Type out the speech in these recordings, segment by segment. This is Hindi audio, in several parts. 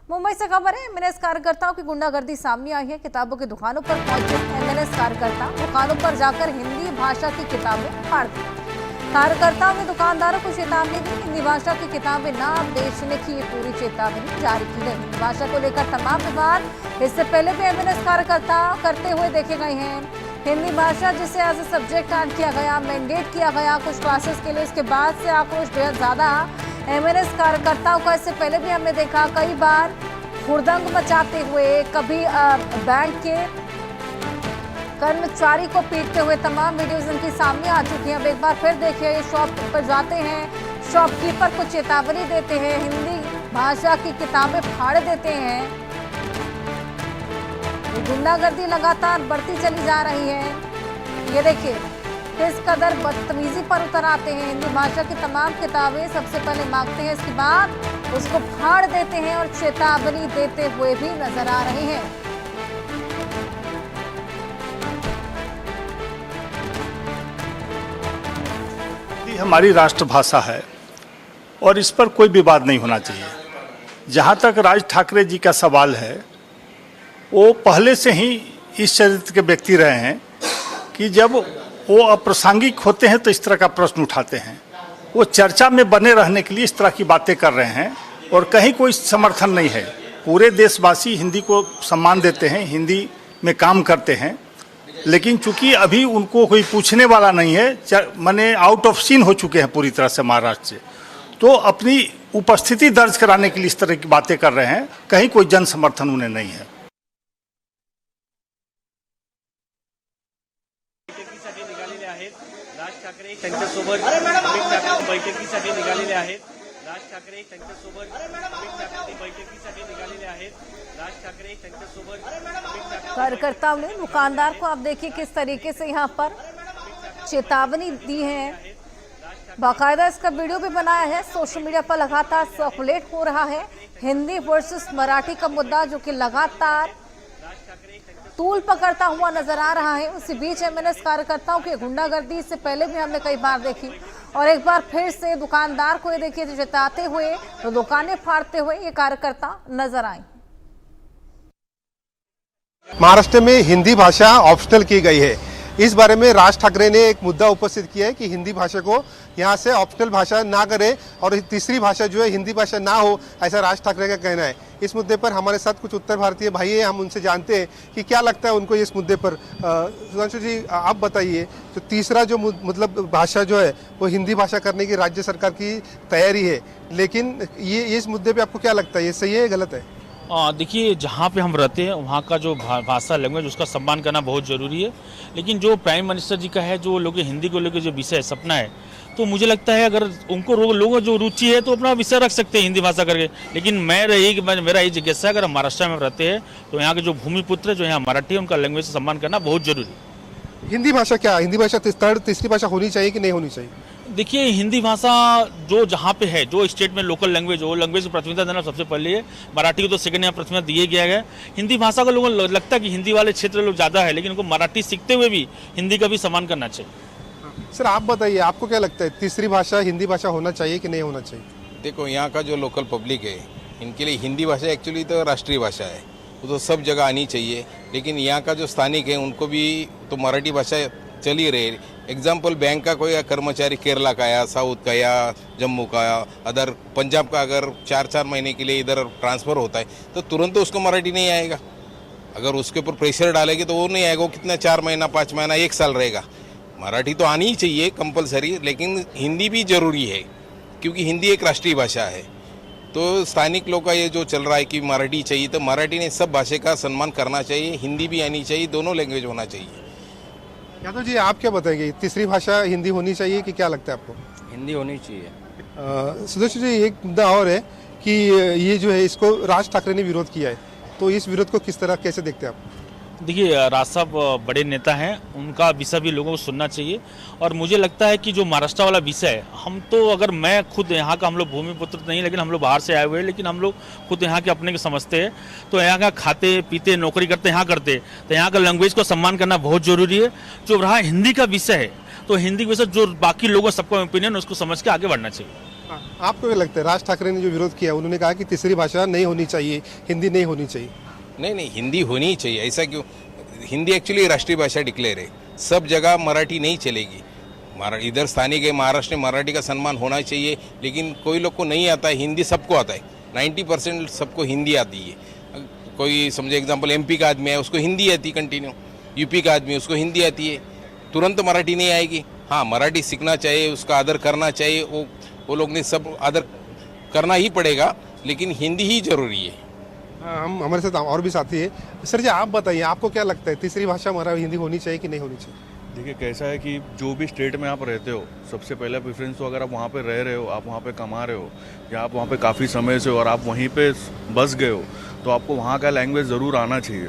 मुंबई से खबर है, एमएनएस कार्यकर्ताओं की गुंडागर्दी सामने आई है। किताबों की दुकानों पर पहुंचे एमएनएस कार्यकर्ता दुकानों पर जाकर हिंदी भाषा की किताबें फाड़ दी। कार्यकर्ताओं ने दुकानदारों को चेतावनी दी। हिंदी भाषा की किताबें न बेचने की ये पूरी चेतावनी जारी की गई। हिंदी भाषा को लेकर तमाम विवाद इससे पहले भी एमएनएस कार्यकर्ता करते हुए देखे गए हैं। हिंदी भाषा जिसे एज ए सब्जेक्ट ऐड किया गया, मैंडेट किया गया कुछ क्लासेस के लिए, उसके बाद से आक्रोश बेहद ज्यादा। एमएनएस कार्यकर्ताओं का इससे पहले भी हमने देखा कई बार हुड़दंग मचाते हुए, कभी बैंक के कर्मचारी को पीटते हुए तमाम वीडियोज इनके सामने आ चुकी हैं। अब एक बार फिर देखिए, ये शॉप पर जाते हैं, शॉपकीपर को चेतावनी देते हैं, हिंदी भाषा की किताबें फाड़ देते हैं। गुंडागर्दी लगातार बढ़ती चली जा रही है। ये देखिए किस कदर बदतमीजी पर उतर आते हैं। हिंदी भाषा की तमाम किताबें सबसे पहले मांगते हैं, इसके बाद उसको फाड़ देते हैं और चेतावनी देते हुए भी नजर आ रहे हैं। हिंदी हमारी राष्ट्रभाषा है और इस पर कोई विवाद नहीं होना चाहिए। जहाँ तक राज ठाकरे जी का सवाल है, वो पहले से ही इस चरित्र के व्यक्ति रहे हैं कि जब वो अप्रासंगिक होते हैं तो इस तरह का प्रश्न उठाते हैं। वो चर्चा में बने रहने के लिए इस तरह की बातें कर रहे हैं और कहीं कोई समर्थन नहीं है। पूरे देशवासी हिंदी को सम्मान देते हैं, हिंदी में काम करते हैं, लेकिन चूंकि अभी उनको कोई पूछने वाला नहीं है, माने आउट ऑफ सीन हो चुके हैं पूरी तरह से महाराष्ट्र से, तो अपनी उपस्थिति दर्ज कराने के लिए इस तरह की बातें कर रहे हैं। कहीं कोई जन समर्थन उन्हें नहीं है। राज ठाकरे त्यांच्यासोबत बैठकीसाठी निघालेले आहेत। राज ठाकरे त्यांच्यासोबत बैठकीसाठी निघालेले आहेत। राज ठाकरे त्यांच्यासोबत कार्यकर्ताओं ने दुकानदार को आप देखिए किस तरीके से यहाँ पर चेतावनी दी है। बाकायदा इसका वीडियो भी बनाया है, सोशल मीडिया पर लगातार सर्कुलेट हो रहा है। हिंदी वर्सेस मराठी का मुद्दा जो कि लगातार तूल पकड़ता हुआ नजर आ रहा है। उसी बीच एमएनएस कार्यकर्ताओं की गुंडागर्दी से पहले भी हमने कई बार देखी और एक बार फिर से दुकानदार को ये देखिए जताते हुए तो दुकानें फाड़ते हुए ये कार्यकर्ता नजर आए। महाराष्ट्र में हिंदी भाषा ऑप्शनल की गई है। इस बारे में राज ठाकरे ने एक मुद्दा उपस्थित किया है कि हिंदी भाषा को यहाँ से ऑप्शनल भाषा ना करें और तीसरी भाषा जो है हिंदी भाषा ना हो, ऐसा राज ठाकरे का कहना है। इस मुद्दे पर हमारे साथ कुछ उत्तर भारतीय भाई हैं, हम उनसे जानते हैं कि क्या लगता है उनको इस मुद्दे पर। सुधांशु जी, आप बताइए, तो तीसरा जो मतलब भाषा जो है वो हिंदी भाषा करने की राज्य सरकार की तैयारी है, लेकिन ये इस मुद्दे पर आपको क्या लगता है, ये सही है गलत है? देखिए, जहाँ पे हम रहते हैं वहाँ का जो भाषा लैंग्वेज उसका सम्मान करना बहुत ज़रूरी है। लेकिन जो प्राइम मिनिस्टर जी का है, जो लोग हिंदी को लेकर जो विषय सपना है, तो मुझे लगता है अगर उनको लोगों जो रुचि है तो अपना विषय रख सकते हैं हिंदी भाषा करके। लेकिन मेरा ये जिज्ञासा है, अगर हम महाराष्ट्र में रहते हैं तो यहाँ के जो भूमिपुत्र जो यहाँ मराठी है उनका लैंग्वेज सम्मान करना बहुत जरूरी है। हिंदी भाषा क्या, हिंदी भाषा तीसरी भाषा होनी चाहिए कि नहीं होनी चाहिए? देखिए, हिंदी भाषा जो जहाँ पे है, जो स्टेट में लोकल लैंग्वेज हो, लैंग्वेज को प्राथमिकता देना सबसे पहले है। मराठी को तो सेकंड यहाँ प्राथमिकता दिए गया है। हिंदी भाषा को लोगों को लगता है कि हिंदी वाले क्षेत्र लोग ज़्यादा है, लेकिन उनको मराठी सीखते हुए भी हिंदी का भी सम्मान करना चाहिए। सर, आप बताइए, आपको क्या लगता है तीसरी भाषा हिंदी भाषा होना चाहिए कि नहीं होना चाहिए? देखो, यहाँ का जो लोकल पब्लिक है, इनके लिए हिंदी भाषा एक्चुअली तो राष्ट्रीय भाषा है, वो तो सब जगह आनी चाहिए। लेकिन यहाँ का जो स्थानिक है उनको भी तो मराठी भाषा चल ही रही। एग्जाम्पल, बैंक का कोई कर्मचारी केरला का या साउथ का या जम्मू का या अदर पंजाब का अगर 4-4 महीने के लिए इधर ट्रांसफ़र होता है तो तुरंत तो उसको मराठी नहीं आएगा। अगर उसके ऊपर प्रेशर डालेंगे तो वो नहीं आएगा। वो कितना 4 महीना, 5 महीना, 1 साल रहेगा। मराठी तो आनी ही चाहिए कंपलसरी, लेकिन हिंदी भी ज़रूरी है क्योंकि हिंदी एक राष्ट्रीय भाषा है। तो स्थानिक लोग का ये जो चल रहा है कि मराठी चाहिए, तो मराठी ने सब भाषा का सम्मान करना चाहिए, हिंदी भी आनी चाहिए, दोनों लैंग्वेज होना चाहिए। यादव जी, आप क्या बताएंगे, तीसरी भाषा हिंदी होनी चाहिए कि क्या लगता है आपको? हिंदी होनी चाहिए। सुदर्शन जी, एक मुद्दा और है कि ये जो है इसको राज ठाकरे ने विरोध किया है, तो इस विरोध को किस तरह कैसे देखते हैं आप? देखिए, राज साहब बड़े नेता हैं, उनका विषय भी लोगों को सुनना चाहिए। और मुझे लगता है कि जो महाराष्ट्र वाला विषय है, हम तो अगर मैं खुद यहाँ का, हम लोग भूमिपुत्र नहीं, लेकिन हम लोग बाहर से आए हुए हैं, लेकिन हम लोग खुद यहाँ के अपने को समझते हैं। तो यहाँ का खाते पीते नौकरी करते यहाँ करते, तो यहाँ का लैंग्वेज को सम्मान करना बहुत ज़रूरी है। जो रहा हिंदी का विषय है, तो हिंदी के विषय जो बाकी लोगों सबका ओपिनियन उसको समझ के आगे बढ़ना चाहिए। आपको क्या लगता है, राज ठाकरे ने जो विरोध किया, उन्होंने कहा कि तीसरी भाषा नहीं होनी चाहिए, हिंदी नहीं होनी चाहिए। नहीं, हिंदी होनी ही चाहिए। ऐसा क्यों? हिंदी एक्चुअली राष्ट्रीय भाषा डिक्लेयर है। सब जगह मराठी नहीं चलेगी। इधर स्थानिक है, महाराष्ट्र में मराठी का सम्मान होना चाहिए, लेकिन कोई लोग को नहीं आता है। हिंदी सबको आता है, 90% सबको हिंदी आती है। कोई समझे एग्जांपल MP का आदमी है, उसको हिंदी आती कंटिन्यू। UP का आदमी है, उसको हिंदी आती है, तुरंत मराठी नहीं आएगी। हाँ, मराठी सीखना चाहिए, उसका आदर करना चाहिए। वो लोग ने सब आदर करना ही पड़ेगा, लेकिन हिंदी ही जरूरी है। हम हमारे साथ और भी साथी है। सर जी, आप बताइए, आपको क्या लगता है, तीसरी भाषा हमारा हिंदी होनी चाहिए कि नहीं होनी चाहिए? देखिए, कैसा है कि जो भी स्टेट में आप रहते हो, सबसे पहला प्रेफरेंस तो अगर आप वहाँ पे रह रहे हो, आप वहाँ पे कमा रहे हो, या आप वहाँ पे काफ़ी समय से हो और आप वहीं पे बस गए हो, तो आपको वहाँ का लैंग्वेज ज़रूर आना चाहिए।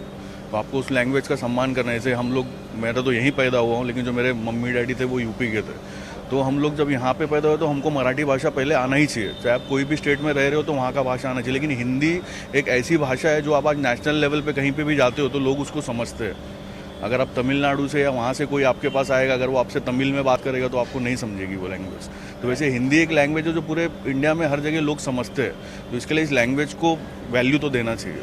तो आपको उस लैंग्वेज का सम्मान करना है। जैसे हम लोग, मेरा तो यहीं पैदा हुआ हूँ, लेकिन जो मेरे मम्मी डैडी थे वो UP के थे। तो हम लोग जब यहाँ पे पैदा हुए तो हमको मराठी भाषा पहले आना ही चाहिए। चाहे आप कोई भी स्टेट में रह रहे हो तो वहाँ का भाषा आना चाहिए। लेकिन हिंदी एक ऐसी भाषा है जो आप आज नेशनल लेवल पे कहीं पे भी जाते हो तो लोग उसको समझते हैं। अगर आप तमिलनाडु से या वहाँ से कोई आपके पास आएगा, अगर वो आपसे तमिल में बात करेगा तो आपको नहीं समझेगी वो लैंग्वेज। तो वैसे हिंदी एक लैंग्वेज है जो पूरे इंडिया में हर जगह लोग समझते हैं। तो इसके लिए इस लैंग्वेज को वैल्यू तो देना चाहिए।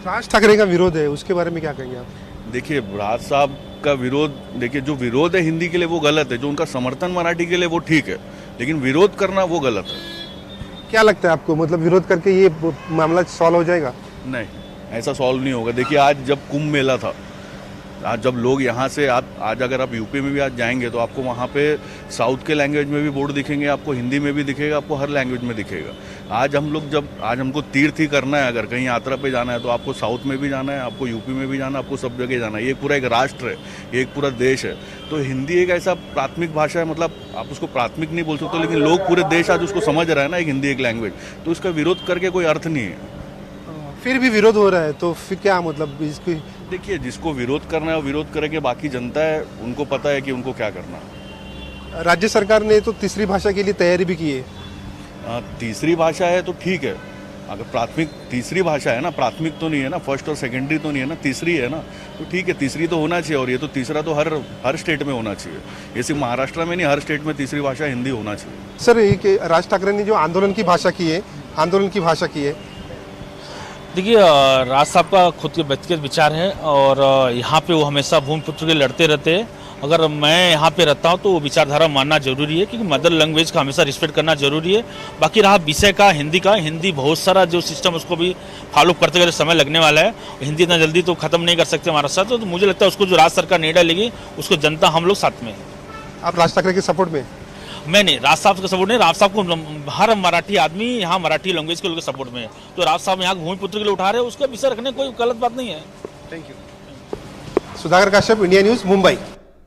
राज ठाकरे का विरोध है, उसके बारे में क्या कहेंगे आप? देखिए, राज साहब का विरोध, देखिए जो विरोध है हिंदी के लिए वो गलत है, जो उनका समर्थन मराठी के लिए वो ठीक है, लेकिन विरोध करना वो गलत है। क्या लगता है आपको, मतलब विरोध करके ये मामला सॉल्व हो जाएगा? नहीं, ऐसा सॉल्व नहीं होगा। देखिए, आज जब कुंभ मेला था, आज जब लोग यहाँ से आज अगर आप यूपी में भी आज जाएंगे तो आपको वहाँ पे साउथ के लैंग्वेज में भी बोर्ड दिखेंगे, आपको हिंदी में भी दिखेगा, आपको हर लैंग्वेज में दिखेगा। आज हमको तीर्थ ही करना है, अगर कहीं यात्रा पे जाना है तो आपको साउथ में भी जाना है, आपको यूपी में भी जाना है, आपको सब जगह जाना है। ये पूरा एक राष्ट्र है, ये एक पूरा देश है। तो हिंदी एक ऐसा प्राथमिक भाषा है, मतलब आप उसको प्राथमिक नहीं बोल सकते, लेकिन लोग पूरे देश आज उसको समझ रहे हैं ना, एक हिंदी एक लैंग्वेज। तो इसका विरोध करके कोई अर्थ नहीं है। फिर भी विरोध हो रहा है तो फिर क्या मतलब इसकी? देखिए, जिसको विरोध करना है वो विरोध करेंगे, बाकी जनता है उनको पता है कि उनको क्या करना है। राज्य सरकार ने तो तीसरी भाषा के लिए तैयारी भी की है। तीसरी भाषा है तो ठीक है, अगर प्राथमिक तीसरी भाषा है ना, प्राथमिक तो नहीं है ना, फर्स्ट और सेकेंडरी तो नहीं है ना, तीसरी है ना, तो ठीक है, तीसरी तो होना चाहिए। और ये तो तीसरा तो हर स्टेट में होना चाहिए। ये सिर्फ महाराष्ट्र में नहीं, हर स्टेट में तीसरी भाषा हिंदी होना चाहिए। सर, ये राज ठाकरे ने जो आंदोलन की भाषा की है, देखिए, राज साहब का खुद के व्यक्तिगत विचार है और यहाँ पे वो हमेशा भूमिपुत्र के लड़ते रहते हैं। अगर मैं यहाँ पे रहता हूँ तो वो विचारधारा मानना जरूरी है, क्योंकि मदर लैंग्वेज का हमेशा रिस्पेक्ट करना जरूरी है। बाकी रहा विषय का हिंदी बहुत सारा जो सिस्टम उसको भी फॉलो करते करते समय लगने वाला है। हिंदी इतना जल्दी तो खत्म नहीं कर सकते हमारा साथ। तो मुझे लगता है उसको जो राज्य सरकार निर्णय लेगी उसको जनता हम लोग साथ में। आप राज ठाकरे के सपोर्ट में? मैं नहीं, राज साहब का सपोर्ट नहीं। राज साहब को हर मराठी आदमी यहाँ मराठी लैंग्वेज के लोग सपोर्ट में है। तो राज साहब यहाँ भूमिपुत्र के लिए उठा रहे हैं, उसका विषय रखने कोई गलत बात नहीं है। Thank you. Sudhakar Kashyap, India news, Mumbai.